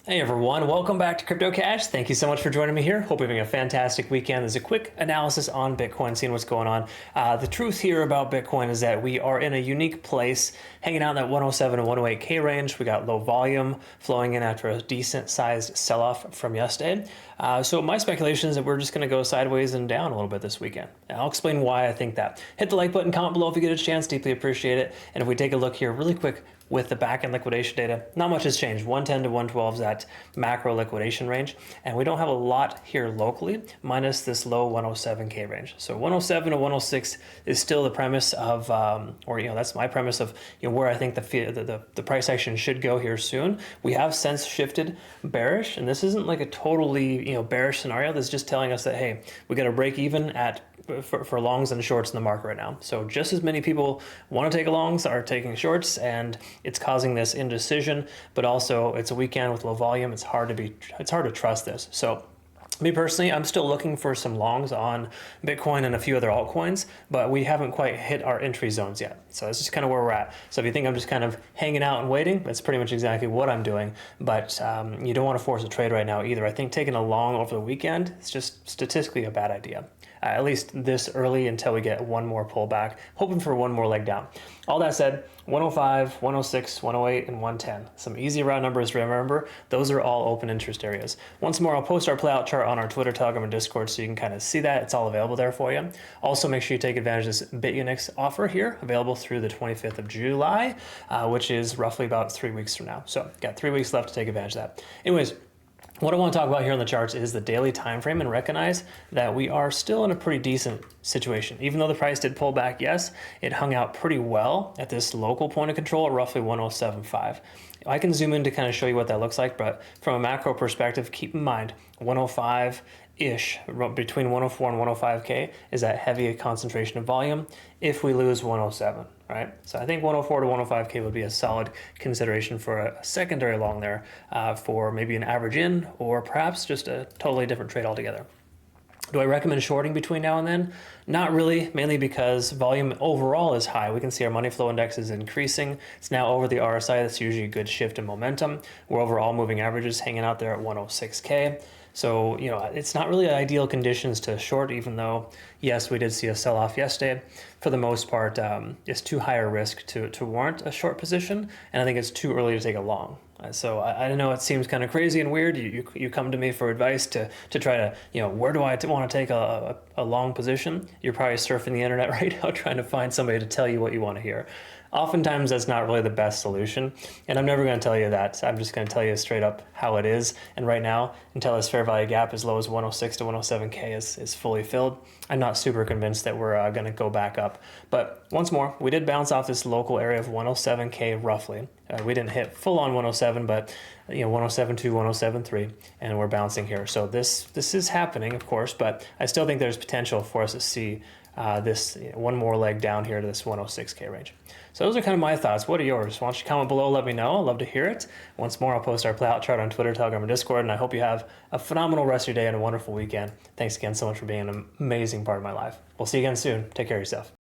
Hey everyone, welcome back to CryptoCache. Thank you so much for joining me here. Hope you're having a fantastic weekend. There's a quick analysis on Bitcoin, seeing what's going on. The truth here about Bitcoin is that we are in a unique place, hanging out in that 107 to 108K range. We got low volume flowing in after a decent sized sell-off from yesterday. So my speculation is that we're just going to go sideways and down a little bit this weekend. And I'll explain why I think that. Hit the like button, comment below if you get a chance, deeply appreciate it. And if we take a look here really quick, with the back-end liquidation data, not much has changed. 110 to 112 is that macro liquidation range, and we don't have a lot here locally, minus this low 107K range. So 107 to 106 is still the premise of, that's my premise of where I think the price action should go here soon. We have since shifted bearish, and this isn't like a totally bearish scenario. This is just telling us that hey, we got to break even at for longs and shorts in the market right now. So just as many people want to take longs are taking shorts, and it's causing this indecision, but also it's a weekend with low volume. It's hard to trust this. So me personally, I'm still looking for some longs on Bitcoin and a few other altcoins, but we haven't quite hit our entry zones yet. So that's just kind of where we're at. So if you think I'm just kind of hanging out and waiting, that's pretty much exactly what I'm doing. But you don't want to force a trade right now either. I think taking a long over the weekend is just statistically a bad idea. At least this early until we get one more pullback, hoping for one more leg down. All that said, 105, 106, 108, and 110. Some easy round numbers to remember. Those are all open interest areas. Once more, I'll post our playout chart on our Twitter, Telegram, and Discord so you can kind of see that. It's all available there for you. Also, make sure you take advantage of this Bitunix offer here, available through the 25th of July, which is roughly about 3 weeks from now. So, got 3 weeks left to take advantage of that. Anyways, what I want to talk about here on the charts is the daily time frame, and recognize that we are still in a pretty decent situation. Even though the price did pull back, yes, it hung out pretty well at this local point of control at roughly 107.5. I can zoom in to kind of show you what that looks like, but from a macro perspective, keep in mind 105-ish, between 104 and 105K is that heavy concentration of volume if we lose 107. Right? So I think 104 to 105K would be a solid consideration for a secondary long there for maybe an average in, or perhaps just a totally different trade altogether. Do I recommend shorting between now and then? Not really, mainly because volume overall is high. We can see our money flow index is increasing. It's now over the RSI. That's usually a good shift in momentum. We're overall moving averages hanging out there at 106K. So, it's not really ideal conditions to short, even though, yes, we did see a sell-off yesterday. For the most part, it's too high a risk to warrant a short position, and I think it's too early to take a long. So I know it seems kind of crazy and weird. You come to me for advice to try to, where do I want to take a long position? You're probably surfing the internet right now trying to find somebody to tell you what you want to hear. Oftentimes that's not really the best solution, and I'm never going to tell you that. I'm just going to tell you straight up how it is. And right now, until this fair value gap as low as 106 to 107K is fully filled, I'm not super convinced that we're going to go back up. But once more, we did bounce off this local area of 107K roughly. We didn't hit full on 107, but 107.2, 107.3, and we're bouncing here. So this is happening, of course, but I still think there's potential for us to see this one more leg down here to this 106K range. So those are kind of my thoughts. What are yours? Why don't you comment below, let me know. I'd love to hear it. Once more, I'll post our playout chart on Twitter, Telegram, and Discord, and I hope you have a phenomenal rest of your day and a wonderful weekend. Thanks again so much for being an amazing part of my life. We'll see you again soon. Take care of yourself.